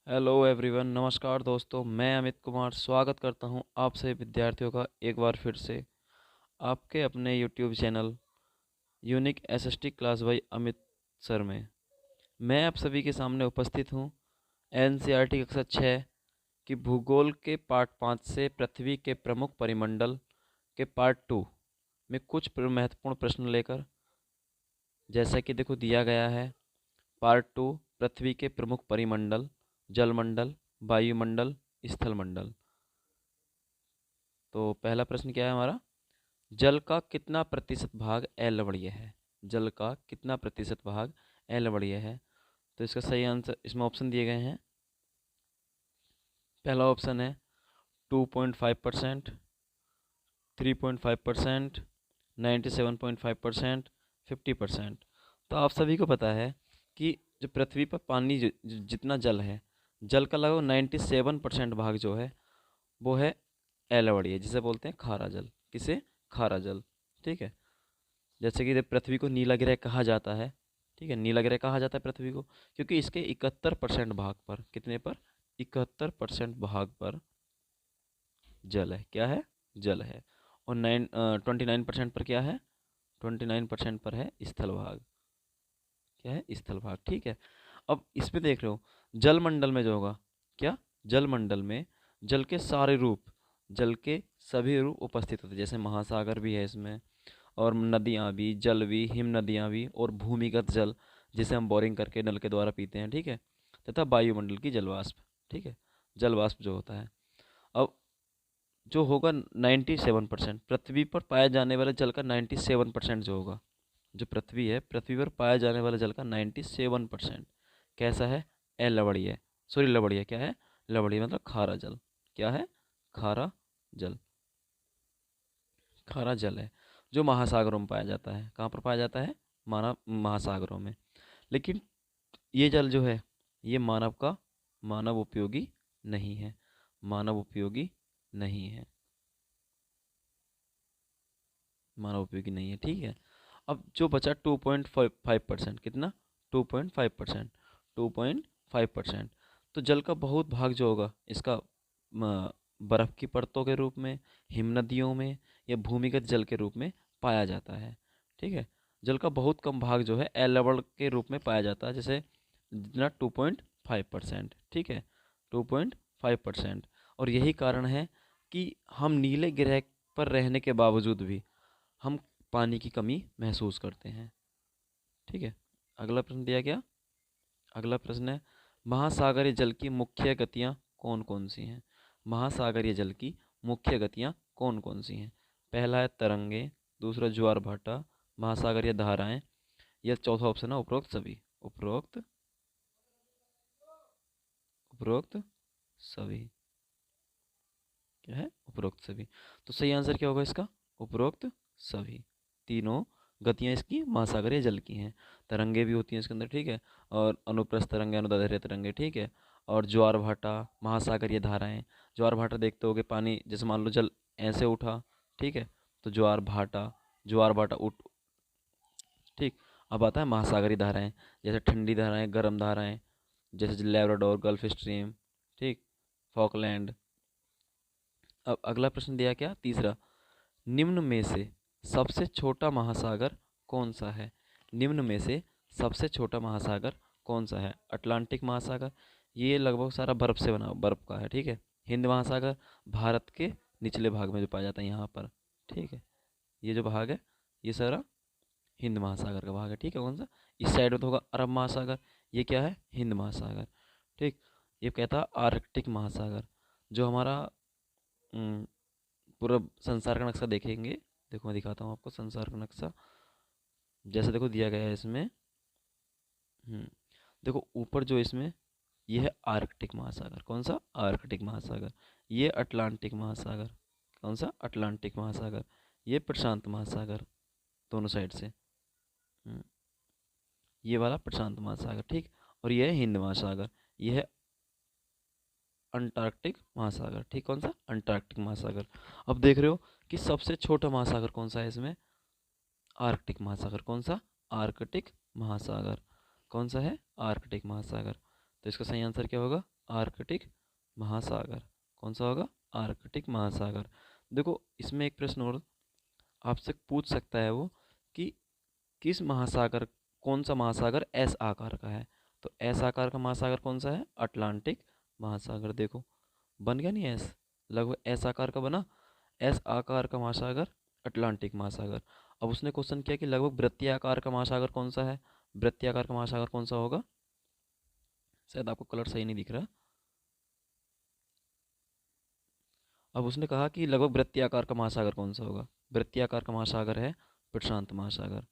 Hello everyone, नमस्कार दोस्तों। मैं अमित कुमार स्वागत करता हूं आप सभी विद्यार्थियों का एक बार फिर से आपके अपने YouTube channel unique SST class by Amit sir में। मैं आप सभी के सामने उपस्थित हूं एनसीईआरटी कक्षा 6 की भूगोल के पार्ट 5 से पृथ्वी के प्रमुख परिमंडल के पार्ट 2 में कुछ महत्वपूर्ण प्रश्न लेकर। जैसा कि देखो दिया गया है, पार्ट 2 पृथ्वी के प्रमुख परिमंडल, जलमंडल, वायुमंडल, स्थलमंडल। तो पहला प्रश्न क्या है हमारा, जल का कितना प्रतिशत भाग अलवणीय है। जल का कितना प्रतिशत भाग अलवणीय है। तो इसका सही आंसर इसमें ऑप्शन दिए गए हैं। पहला ऑप्शन है 2.5%, 3.5%, 97.5%, 50%। तो आप सभी को पता है कि जो पृथ्वी पर पानी जितना जल है, जल का लगभग 97% भाग जो है वो है एलवड़िए, जिसे बोलते हैं खारा जल। किसे? खारा जल। ठीक है। जैसे कि पृथ्वी को नीला ग्रह कहा जाता है। ठीक है, नीला ग्रह कहा जाता है पृथ्वी को क्योंकि इसके 71% भाग पर, कितने पर? 71% भाग पर जल है। क्या है? जल है। और 29% पर क्या है? 29% पर है स्थल भाग। क्या है? स्थल भाग। ठीक है। अब इसमें देख रहे हो जलमंडल में जो होगा, क्या? जलमंडल में जल के सारे रूप, जल के सभी रूप उपस्थित होते हैं। जैसे महासागर भी है इसमें, और नदियाँ भी, जल भी, हिम नदियाँ भी, और भूमिगत जल जिसे हम बोरिंग करके नल के द्वारा पीते हैं। ठीक है। तथा वायुमंडल की जलवाष्प। ठीक है, जलवाष्प जो होता है। अब जो होगा 97%, पृथ्वी पर पाए जाने वाले जल का 97% जो होगा, जो पृथ्वी है, पृथ्वी पर पाए जाने वाले जल का 97% कैसा है? लवणीय। सॉरी, लवणीय। क्या है? लवणीय मतलब खारा जल। क्या है? खारा जल। खारा जल है जो महासागरों में पाया जाता है। कहाँ पर पाया जाता है? मानव महासागरों में। लेकिन ये जल जो है, ये मानव उपयोगी नहीं है। मानव उपयोगी नहीं है। मानव उपयोगी नहीं है। ठीक है। अब जो बचा 2.5%, कितना? 2.5%। 2.5%। तो जल का बहुत भाग जो होगा इसका बर्फ की परतों के रूप में, हिम नदियों में, या भूमिगत जल के रूप में पाया जाता है। ठीक है। जल का बहुत कम भाग जो है लवण के रूप में पाया जाता है, जैसे जितना 2.5%। ठीक है, 2.5%। और यही कारण है कि हम नीले ग्रह पर रहने के बावजूद भी हम पानी की कमी महसूस करते हैं। ठीक है। अगला प्रश्न दिया गया। अगला प्रश्न है, महासागरीय जल की मुख्य गतियाँ कौन कौन सी हैं। महासागरीय जल की मुख्य गतियाँ कौन कौन सी हैं? पहला है तरंगे, दूसरा ज्वार भाटा, महासागरीय धाराएं, या चौथा ऑप्शन है उपरोक्त सभी। उपरोक्त उपरोक्त सभी। क्या है? उपरोक्त सभी। तो सही आंसर क्या होगा इसका? उपरोक्त सभी। तीनों गतियाँ इसकी महासागरीय जल की हैं। तरंगे भी होती हैं इसके अंदर। ठीक है। और अनुप्रस्थ तरंगे, अनुदैर्ध्य तरंगे। ठीक है। और ज्वार भाटा, महासागरीय धाराएं। ज्वार भाटा देखते होगे, पानी जैसे मान लो जल ऐसे उठा, ठीक है, तो ज्वार भाटा उठ। ठीक। अब आता है महासागरीय धाराएं, जैसे ठंडी धाराएं, गर्म धाराएं, जैसे लैब्राडोर, गल्फ स्ट्रीम, ठीक, फॉकलैंड। अब अगला प्रश्न दिया क्या, तीसरा, निम्न में से सबसे छोटा महासागर कौन सा है। निम्न में से सबसे छोटा महासागर कौन सा है? अटलांटिक महासागर, ये लगभग सारा बर्फ से बना, बर्फ का है। ठीक है। हिंद महासागर, भारत के निचले भाग में जो पाया जाता है यहाँ पर। ठीक है। ये जो भाग है ये सारा हिंद महासागर का भाग है। ठीक है। कौन सा? इस साइड में तो होगा अरब महासागर। ये क्या है? हिंद महासागर। ठीक। ये कहता है आर्कटिक महासागर। जो हमारा पूरा संसार का नक्शा देखेंगे, देखो मैं दिखाता हूँ आपको संसार का नक्शा। जैसे देखो दिया गया है इसमें। हम्म देखो ऊपर जो इसमें, ये है आर्कटिक महासागर। कौन सा? आर्कटिक महासागर। ये अटलांटिक महासागर। कौन सा? अटलांटिक महासागर। ये प्रशांत महासागर, दोनों साइड से। हम्म, ये वाला प्रशांत महासागर। ठीक। और ये है हिंद महासागर। ये है अंटार्कटिक महासागर। ठीक। कौन सा? अंटार्कटिक महासागर। अब देख रहे हो कि सबसे छोटा महासागर कौन सा है इसमें? आर्कटिक महासागर। कौन सा? आर्कटिक महासागर। कौन सा है? आर्कटिक महासागर। तो इसका सही आंसर क्या होगा? आर्कटिक महासागर। कौन सा होगा? आर्कटिक महासागर। देखो इसमें एक प्रश्न और आपसे पूछ सकता है वो कि किस महासागर, कौन सा महासागर एस आकार का है? तो एस आकार का महासागर कौन सा है? अटलांटिक महासागर। देखो बन गया नहीं एस, लगभग एस आकार का बना, एस आकार का महासागर अटलांटिक महासागर। अब उसने क्वेश्चन किया कि लगभग वृत्तीय का महासागर कौन सा है? वृत्तीय का महासागर कौन सा होगा? शायद आपको कलर सही नहीं दिख रहा। अब उसने कहा कि लगभग वृत्तीय का महासागर कौन सा होगा? वृत्तीय का महासागर है प्रशांत महासागर।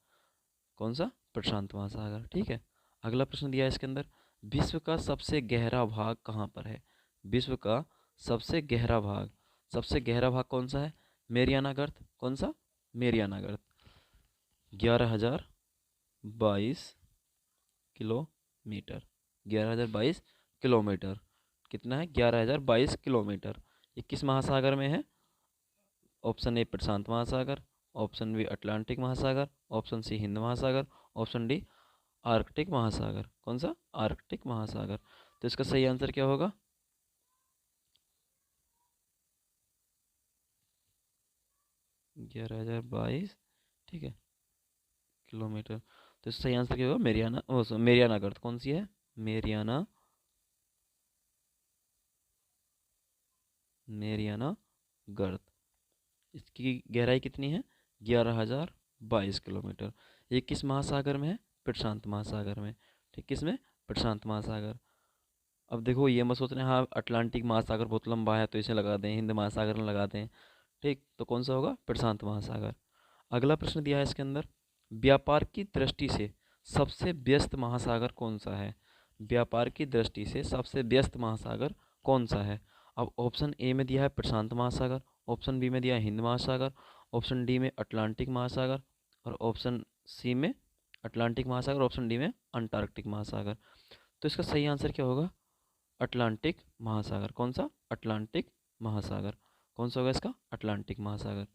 कौन सा? प्रशांत महासागर। ठीक है। अगला प्रश्न दिया है इसके अंदर, विश्व का सबसे गहरा भाग कहाँ पर है? विश्व का सबसे गहरा भाग, सबसे गहरा भाग कौन सा है? मेरियाना गर्त। कौन सा? मेरियाना गर्त। 11,022 किलोमीटर। 11,022 किलोमीटर। कितना है? 11,022 किलोमीटर। ये किस महासागर में है? ऑप्शन ए प्रशांत महासागर, ऑप्शन बी अटलांटिक महासागर, ऑप्शन सी हिंद महासागर, ऑप्शन डी आर्कटिक महासागर। कौन सा? आर्कटिक महासागर। तो इसका सही आंसर क्या होगा? 11,022, ठीक है, किलोमीटर। तो इसका सही आंसर क्या होगा? मेरियाना, मेरियाना गर्त। कौन सी है? मेरियाना, मेरियाना गर्त। इसकी गहराई कितनी है? 11,022 किलोमीटर। ये किस महासागर में है? प्रशांत महासागर में। ठीक, किस में? प्रशांत महासागर। अब देखो ये मत सोच रहे हाँ अटलांटिक महासागर बहुत लंबा है तो इसे लगा दें, हिंद महासागर में लगा दें। ठीक, तो कौन सा होगा? प्रशांत महासागर। अगला प्रश्न दिया है इसके अंदर, व्यापार की दृष्टि से सबसे व्यस्त महासागर कौन सा है? व्यापार की दृष्टि से सबसे व्यस्त महासागर कौन सा है? अब ऑप्शन ए में दिया है प्रशांत महासागर, ऑप्शन बी में दिया है हिंद महासागर, ऑप्शन डी में अटलांटिक महासागर, और ऑप्शन सी में अटलांटिक महासागर, ऑप्शन डी में अंटार्कटिक महासागर। तो इसका सही आंसर क्या होगा? अटलांटिक महासागर। कौन सा? अटलांटिक महासागर। कौन सा होगा इसका? अटलांटिक महासागर।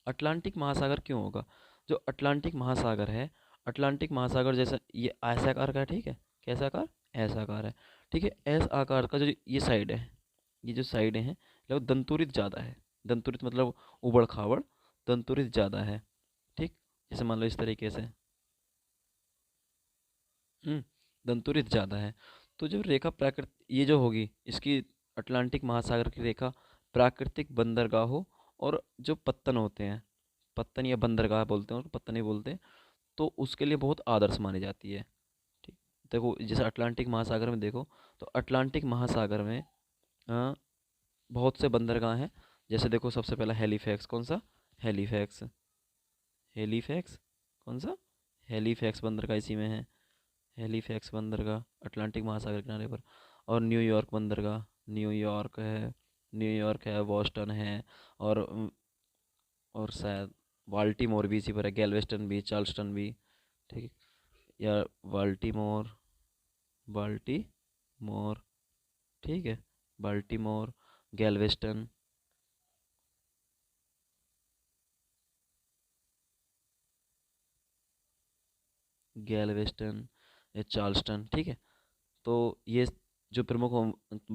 अटलांटिक महासागर क्यों होगा? जो अटलांटिक महासागर है, अटलांटिक महासागर जैसा ये ऐसा आकार का है, ठीक है, कैसा आकार? ऐसा आकार है, ठीक है। ऐसा आकार का जो ये साइड है, ये जो साइडें हैं लगभग दंतुरित ज़्यादा है। दंतुरित मतलब उबड़ खाबड़, दंतुरित ज़्यादा है। ठीक, जैसे मान लो इस तरीके से, दंतुरित ज़्यादा है। तो जो रेखा प्राकृत ये जो होगी इसकी, अटलांटिक महासागर की रेखा प्राकृतिक बंदरगाहों और जो पत्तन होते हैं, पत्तन या बंदरगाह बोलते हैं और पत्तन ही बोलते हैं, तो उसके लिए बहुत आदर्श मानी जाती है। ठीक, देखो जैसे अटलांटिक महासागर में देखो, तो अटलांटिक महासागर में अ, बहुत से बंदरगाह हैं। जैसे देखो सबसे पहला हेलीफैक्स। कौन सा? हेलीफैक्स। हेलीफैक्स, कौन सा? हेलीफैक्स बंदरगाह इसी में है। हेलीफैक्स बंदरगाह अटलांटिक महासागर किनारे पर। और न्यूयॉर्क बंदरगाह, न्यूयॉर्क है, न्यूयॉर्क है, बॉस्टन है, और और शायद बाल्टीमोर भी इसी पर है, गैल्वेस्टन भी, चार्ल्सटन भी। ठीक है, या बाल्टीमोर, बाल्टीमोर, ठीक है, बाल्टीमोर, गैल्वेस्टन, गैल्वेस्टन या चार्ल्सटन। ठीक है, तो ये जो प्रमुख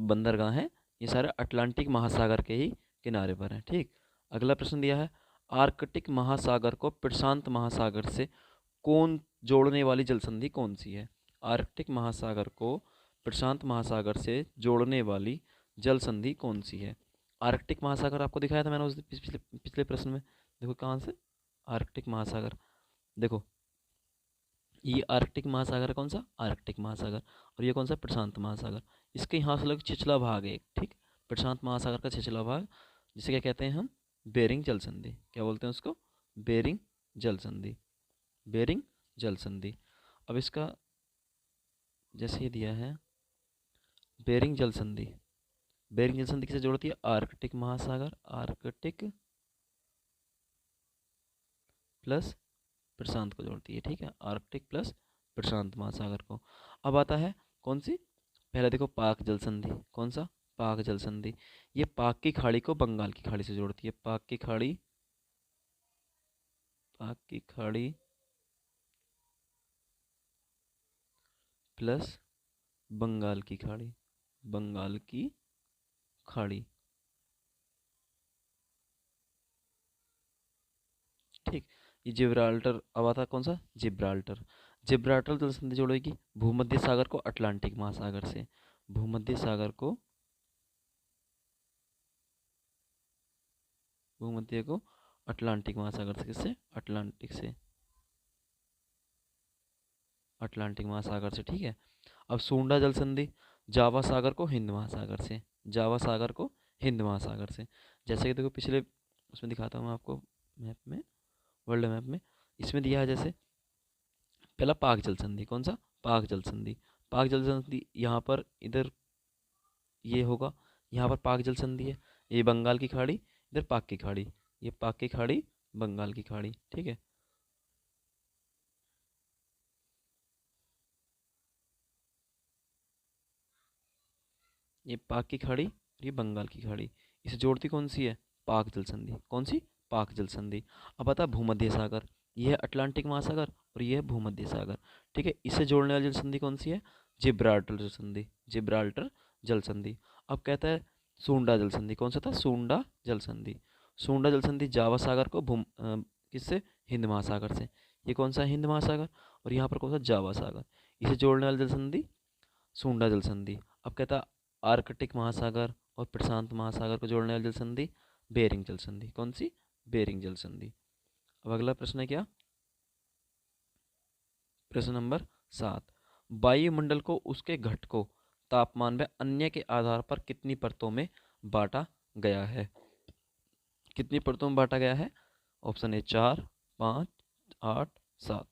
बंदरगाह हैं ये सारे अटलांटिक महासागर के ही किनारे पर हैं। ठीक, अगला प्रश्न दिया है, आर्कटिक महासागर को प्रशांत महासागर से कौन जोड़ने वाली जल संधि कौन सी है? आर्कटिक महासागर को प्रशांत महासागर से जोड़ने वाली जल संधि कौन सी है? आर्कटिक महासागर आपको दिखाया था मैंने उस पिछले पिछले प्रश्न में। देखो कहाँ से, आर्कटिक महासागर, देखो ये आर्कटिक महासागर है। कौन सा? आर्कटिक महासागर। और ये कौन सा? प्रशांत महासागर। इसके यहाँ से लग छिछला भाग है एक, ठीक, प्रशांत महासागर का छिछला भाग, जिसे क्या कहते हैं हम? बेरिंग जल संधि। क्या बोलते हैं उसको? बेरिंग जल संधि। बेरिंग जल संधि। अब इसका जैसे ये दिया है बेरिंग जल संधि, बेरिंग जल संधि किसे जोड़ती है? आर्कटिक महासागर, आर्कटिक प्लस प्रशांत को जोड़ती है। ठीक है, आर्कटिक प्लस प्रशांत महासागर को। अब आता है कौन सी? पहले देखो पाक जल संधि। कौन सा? पाक जल संधि। ये पाक की खाड़ी को बंगाल की खाड़ी से जोड़ती है। पाक की खाड़ी, पाक की खाड़ी प्लस बंगाल की खाड़ी, बंगाल की खाड़ी। ठीक। ये जिब्राल्टर अब आता कौन सा, जिब्राल्टर। जिब्राल्टर जल संधि जोड़ेगी भूमध्य सागर को अटलांटिक महासागर से, भूमध्य सागर को, भूमध्य को अटलांटिक महासागर से, किससे, अटलांटिक से, अटलांटिक महासागर से। ठीक है। अब सूंडा जल संधि जावा सागर को हिंद महासागर से, जावा सागर को हिंद महासागर से। जैसे कि देखो पिछले उसमें दिखाता हूँ मैं आपको, मैप में, वर्ल्ड मैप में, इसमें दिया है जैसे पहला पाक जल संधि, कौन सा, पाक जल संधि। पाक जल संधि यहाँ पर इधर ये होगा, यहाँ पर पाक जल संधि है, ये बंगाल की खाड़ी, इधर पाक की खाड़ी, ये पाक की खाड़ी, बंगाल की खाड़ी। ठीक है। ये पाक की खाड़ी और ये बंगाल की खाड़ी, इसे जोड़ती कौन सी है, पाक जल संधि। कौन सी, पाक जल संधि। अब बता भूमध्य सागर, ये है अटलांटिक महासागर और ये है भूमध्य सागर। ठीक है। इसे जोड़ने वाली जल संधि कौन सी है, जिब्राल्टर जल संधि, जिब्राल्टर जल संधि। अब कहता है सूंडा जल संधि, कौन सा था, सूंडा जल संधि। सूंडा जल संधि जावा सागर को किससे, हिंद महासागर से, ये कौन सा है, हिंद महासागर, और यहाँ पर कौन सा, जावा सागर। इसे जोड़ने वाली जल संधि सूंडा जल संधि। अब कहता है आर्कटिक महासागर और प्रशांत महासागर को जोड़ने वाली जल संधि बेरिंग जल संधि। कौन सी, बेरिंग जल संधि। अब अगला प्रश्न है क्या, प्रश्न नंबर 7। वायुमंडल को उसके घटकों, तापमान व अन्य के आधार पर कितनी परतों में बांटा गया है, कितनी परतों में बांटा गया है। Option A 4, 5, 8, 7।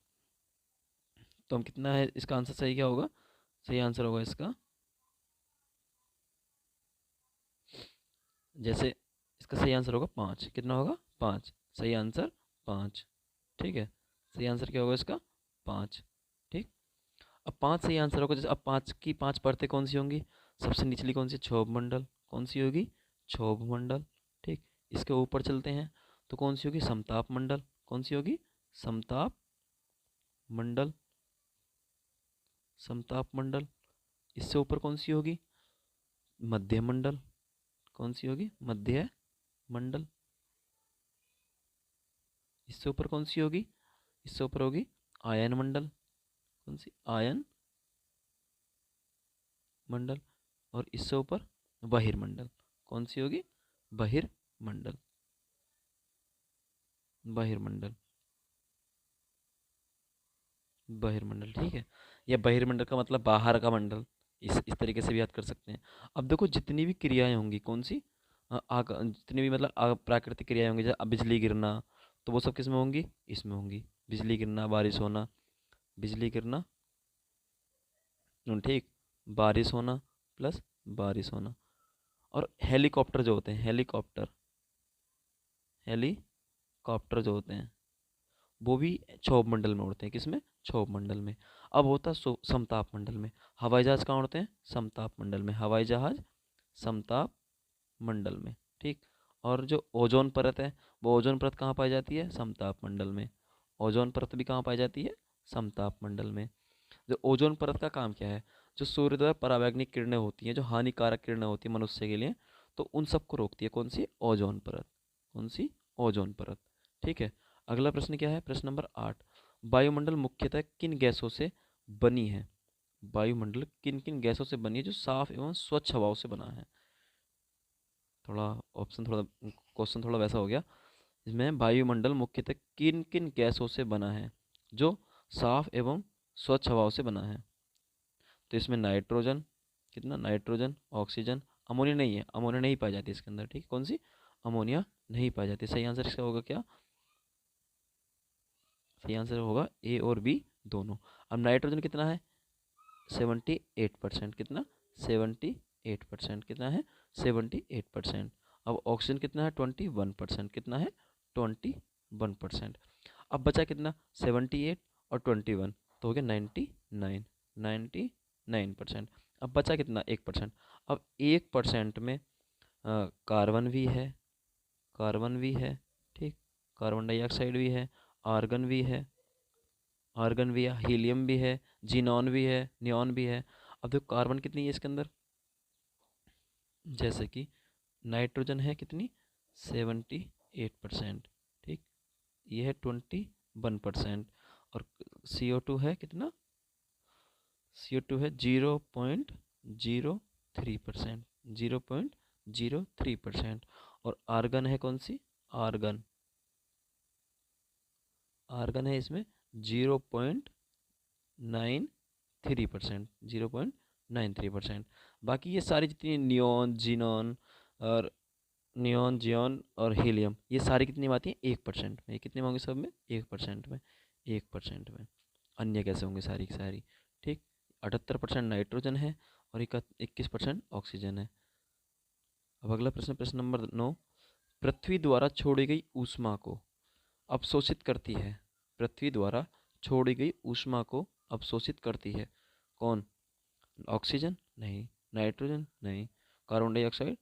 तो हम कितना है, इसका आंसर सही क्या होगा, सही आंसर होगा इसका, जैसे इसका सही आंसर होगा 5, कितना होगा, 5, सही आंसर 5। ठीक है। सही आंसर क्या होगा इसका, 5। ठीक। अब 5 सही आंसर होगा, जैसे अब 5 की 5 परतें कौन सी होंगी, सबसे निचली कौन सी, क्षोभ मंडल, कौन सी होगी, क्षोभ मंडल। ठीक। इसके ऊपर चलते हैं तो कौन सी होगी, समताप मंडल, कौन सी होगी, समताप मंडल, समताप मंडल। इससे ऊपर कौन सी होगी, मध्य मंडल, कौन सी होगी, मध्य मंडल। इससे ऊपर कौन सी होगी, इससे ऊपर होगी आयन मंडल, कौन सी, आयन मंडल। और इससे ऊपर बहिर्मंडल, कौन सी होगी, बहिर्मंडल, बहिर्मंडल, बहिर्मंडल। ठीक है। या बहिर्मंडल का मतलब बाहर का मंडल, इस तरीके से भी याद कर सकते हैं। अब देखो जितनी भी क्रियाएं होंगी, कौन सी, जितनी भी मतलब प्राकृतिक क्रियाएं होंगी, जैसे बिजली गिरना, तो वो सब किस में होंगी, इसमें होंगी, बिजली गिरना, बारिश होना, बिजली गिरना, ठीक, बारिश होना प्लस बारिश होना। और हेलीकॉप्टर जो होते हैं, हेलीकॉप्टर, हेलीकॉप्टर जो होते हैं वो भी क्षोभ मंडल में उड़ते हैं, किसमें, क्षोभ मंडल में। अब होता है समताप मंडल में। हवाई जहाज कहाँ उड़ते हैं, समताप मंडल में, हवाई जहाज समताप मंडल में। ठीक। और जो ओजोन परत है, वो ओजोन परत कहाँ पाई जाती है, समताप मंडल में। ओजोन परत भी कहाँ पाई जाती है, समताप मंडल में। जो ओजोन परत का काम क्या है, जो सूर्य द्वारा परावैंगनिक किरणें होती हैं, जो हानिकारक किरणें होती हैं मनुष्य के लिए, तो उन सबको रोकती है, कौन सी, ओजोन परत, कौन सी, ओजोन परत। ठीक है। अगला प्रश्न क्या है, प्रश्न नंबर 8। वायुमंडल मुख्यतः किन गैसों से बनी है, वायुमंडल किन किन गैसों से बनी है जो साफ एवं स्वच्छ हवाओं से बना है। थोड़ा ऑप्शन, थोड़ा क्वेश्चन थोड़ा वैसा हो गया। इसमें वायुमंडल मुख्यतः किन किन गैसों से बना है जो साफ एवं स्वच्छ हवाओं से बना है। तो इसमें नाइट्रोजन, कितना, नाइट्रोजन, ऑक्सीजन, अमोनिया नहीं है, अमोनिया नहीं पाई जाती इसके अंदर। ठीक। कौन सी, अमोनिया नहीं पाई जाती। सही आंसर इसका होगा क्या, सही आंसर होगा ए और बी दोनों। अब नाइट्रोजन कितना है, 78%, कितना, 78%, कितना है, 78%। अब ऑक्सीजन कितना है, 21%, कितना है, 21%। अब बचा कितना, 78 और 21, तो हो गया 99, 99%। अब बचा कितना, 1%। अब 1% में कार्बन भी है, कार्बन भी है, ठीक, कार्बन डाइऑक्साइड भी है, आर्गन भी है, आर्गन भी है, हीलियम भी है, जीनॉन भी है, नियॉन भी है। अब देखो कार्बन कितनी है इसके अंदर, जैसे कि नाइट्रोजन है कितनी 78%, ठीक, ये है 21%, और CO2 है कितना, CO2 है 0.03%, 0.03%, और आर्गन है कौन सी, आर्गन, आर्गन है इसमें 0.93%, 0.93%। बाकी ये सारी जितनी नियॉन जीनॉन और नियॉन जियॉन और हीलियम, ये सारी कितनी में आती हैं 1% में, ये कितने में होंगे सब में 1% में, 1% में। अन्य कैसे होंगे सारी की सारी, ठीक, 78% नाइट्रोजन है और 21% ऑक्सीजन है। अब अगला प्रश्न, प्रश्न नंबर 9, पृथ्वी द्वारा छोड़ी गई ऊष्मा को अवशोषित करती है, पृथ्वी द्वारा छोड़ी गई ऊष्मा को अवशोषित करती है कौन, ऑक्सीजन नहीं, नाइट्रोजन नहीं, कार्बन डाइऑक्साइड,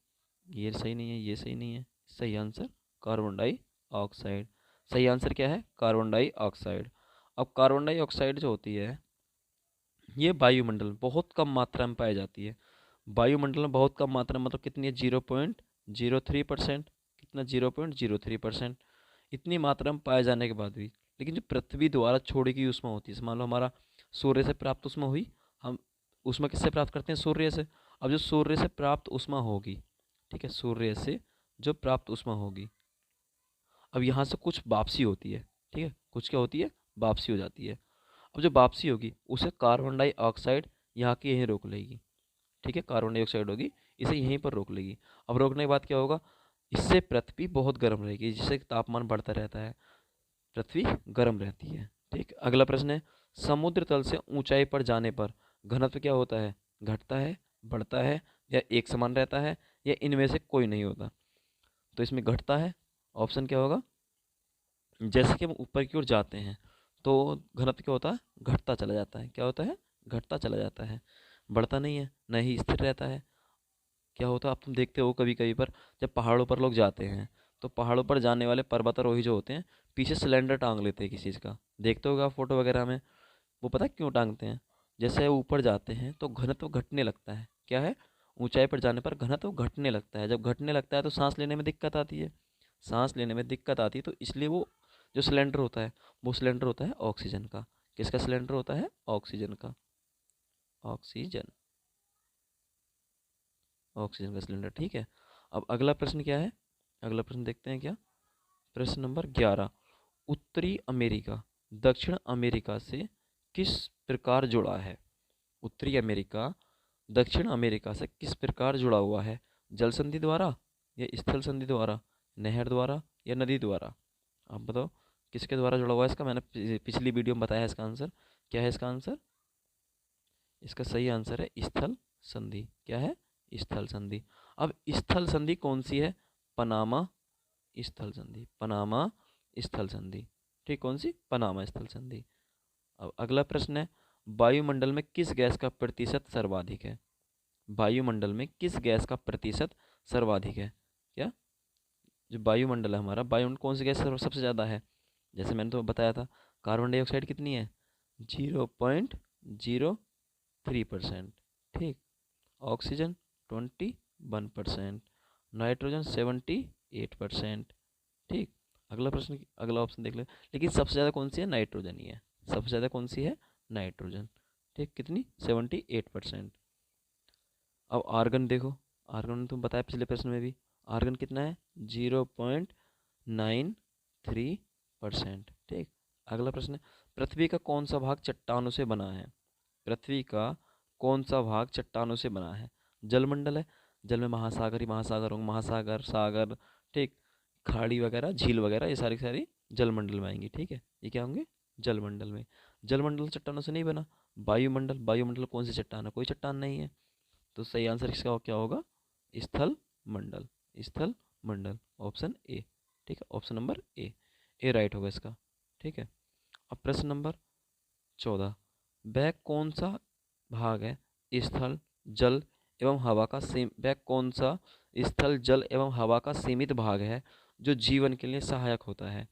ये सही नहीं है, ये सही नहीं है, सही आंसर कार्बन डाइऑक्साइड। सही आंसर क्या है, कार्बन डाइऑक्साइड। अब कार्बन डाइऑक्साइड जो होती है ये वायुमंडल में बहुत कम मात्रा में पाई जाती है, वायुमंडल में बहुत कम मात्रा में, मतलब कितनी है 0.03%, कितना 0.03%, इतनी मात्रा में पाए जाने के बाद भी, लेकिन जो पृथ्वी द्वारा छोड़ी गई ऊष्मा होती है, मान लो हमारा सूर्य से प्राप्त ऊष्मा हुई, हम ऊष्मा किससे प्राप्त करते हैं, सूर्य से। अब जो सूर्य से प्राप्त ऊष्मा होगी, ठीक है, सूर्य से जो प्राप्त ऊष्मा होगी, अब यहाँ से कुछ वापसी होती है, ठीक है, कुछ क्या होती है, वापसी हो जाती है। अब जो वापसी होगी उसे कार्बन डाइऑक्साइड यहाँ की यहीं रोक लेगी, ठीक है, कार्बन डाइऑक्साइड होगी इसे यहीं पर रोक लेगी। अब रोकने के बाद क्या होगा, इससे पृथ्वी बहुत गर्म रहेगी, जिससे तापमान बढ़ता रहता है, पृथ्वी गर्म रहती है, ठीक। अगला प्रश्न है, समुद्र तल से ऊंचाई पर जाने पर घनत्व क्या होता है, घटता है, बढ़ता है, या एक समान रहता है, या इनमें से कोई नहीं होता। तो इसमें घटता है, ऑप्शन क्या होगा, जैसे कि हम ऊपर की ओर जाते हैं तो घनत्व क्या होता है, घटता चला जाता है, क्या होता है, घटता चला जाता है, बढ़ता नहीं है, न ही स्थिर रहता है। क्या होता है, आप तुम देखते हो कभी कभी पर जब पहाड़ों पर लोग जाते हैं तो पहाड़ों पर जाने वाले पर्वतारोही जो होते हैं पीछे सिलेंडर टांग लेते हैं किसी चीज़ का, देखते होगा फोटो वगैरह में। वो पता है क्यों टांगते हैं, जैसे वो ऊपर जाते हैं तो घनत्व घटने लगता है, क्या है, ऊंचाई पर जाने पर घनत्व घटने लगता है, जब घटने लगता है तो सांस लेने में दिक्कत आती है, सांस लेने में दिक्कत आती है, तो इसलिए वो जो सिलेंडर होता है वो सिलेंडर होता है ऑक्सीजन का, किसका सिलेंडर होता है, ऑक्सीजन का, ऑक्सीजन, ऑक्सीजन का सिलेंडर, ठीक है। अब अगला प्रश्न क्या है, अगला प्रश्न देखते हैं क्या, प्रश्न नंबर 11, उत्तरी अमेरिका दक्षिण अमेरिका से किस प्रकार जुड़ा है, उत्तरी अमेरिका दक्षिण अमेरिका से किस प्रकार जुड़ा हुआ है, जल संधि द्वारा या स्थल संधि द्वारा, नहर द्वारा या नदी द्वारा, आप बताओ किसके द्वारा जुड़ा हुआ है इसका, मैंने पिछली वीडियो में बताया है इसका आंसर, क्या है इसका आंसर, इसका सही आंसर है स्थल संधि, क्या है, स्थल संधि। अब स्थल संधि कौन सी है, पनामा स्थल संधि, पनामा स्थल संधि, ठीक, कौन सी, पनामा स्थल संधि। अब अगला प्रश्न है, वायुमंडल में किस गैस का प्रतिशत सर्वाधिक है, वायुमंडल में किस गैस का प्रतिशत सर्वाधिक है, क्या, जो वायुमंडल है हमारा, वायुमंडल कौन सी गैस सबसे ज़्यादा है, जैसे मैंने तो बताया था, कार्बन डाइऑक्साइड कितनी है 0.03%, ठीक, ऑक्सीजन 21%, नाइट्रोजन 78%, ठीक। अगला प्रश्न, अगला ऑप्शन देख ले, लेकिन सबसे ज़्यादा कौन सी है, नाइट्रोजन ही है, सबसे ज़्यादा कौन सी है, नाइट्रोजन, ठीक, कितनी 78%। अब आर्गन देखो, आर्गन तुम बताया पिछले प्रश्न में भी, आर्गन कितना है 0.93%, ठीक। अगला प्रश्न है, पृथ्वी का कौन सा भाग चट्टानों से बना है, पृथ्वी का कौन सा भाग चट्टानों से बना है, जलमंडल है, जल में महासागर ही महासागर होंगे, महासागर, सागर, ठीक, खाड़ी वगैरह, झील वगैरह, ये सारी की सारी जलमंडल में आएंगी, ठीक है, ये क्या होंगे, जलमंडल में। जलमंडल चट्टानों से नहीं बना, वायुमंडल, वायुमंडल कौन सी चट्टान है, कोई चट्टान नहीं है, तो सही आंसर इसका क्या होगा, स्थल मंडल, स्थल मंडल, ऑप्शन ए, ठीक है, ऑप्शन नंबर ए राइट होगा इसका, ठीक है। अब प्रश्न नंबर 14, वह कौन सा भाग है स्थल जल एवं हवा का सीम वह कौन सा स्थल जल एवं हवा का सीमित भाग है जो जीवन के लिए सहायक होता है,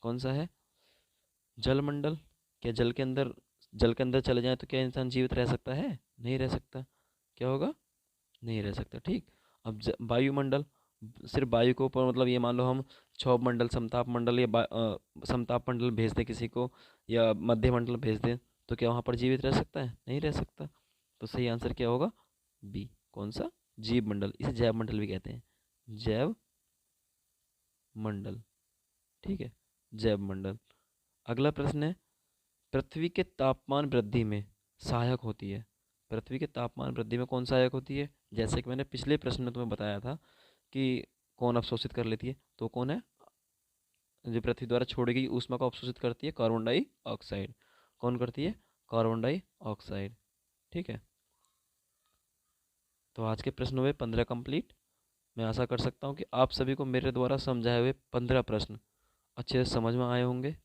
कौन सा है, जलमंडल, क्या जल के अंदर, जल के अंदर चले जाए तो क्या इंसान जीवित रह सकता है, नहीं रह सकता, क्या होगा, नहीं रह सकता, ठीक। अब वायुमंडल, सिर्फ वायु के ऊपर, मतलब ये मान लो हम क्षोभ मंडल, समताप मंडल या समताप मंडल भेज दें किसी को, या मध्य मंडल भेज दें, तो क्या वहाँ पर जीवित रह सकता है? नहीं रह सकता। तो सही आंसर क्या होगा? बी। कौन सा? जीव मंडल, इसे जैव मंडल भी कहते हैं, जैव मंडल। ठीक है, जैव मंडल। अगला प्रश्न है, पृथ्वी के तापमान वृद्धि में सहायक होती है। पृथ्वी के तापमान वृद्धि में कौन सहायक होती है? जैसे कि मैंने पिछले प्रश्न में तुम्हें बताया था कि कौन अवशोषित कर लेती है, तो कौन है? जो पृथ्वी द्वारा छोड़ी गई ऊष्मा को अवशोषित करती है, कार्बन डाइऑक्साइड। कौन करती है? Carbon dioxide. ठीक है, तो आज के प्रश्न हुए 15 कंप्लीट। मैं आशा कर सकता हूँ कि आप सभी को मेरे द्वारा समझाए हुए 15 प्रश्न अच्छे से समझ में आए होंगे।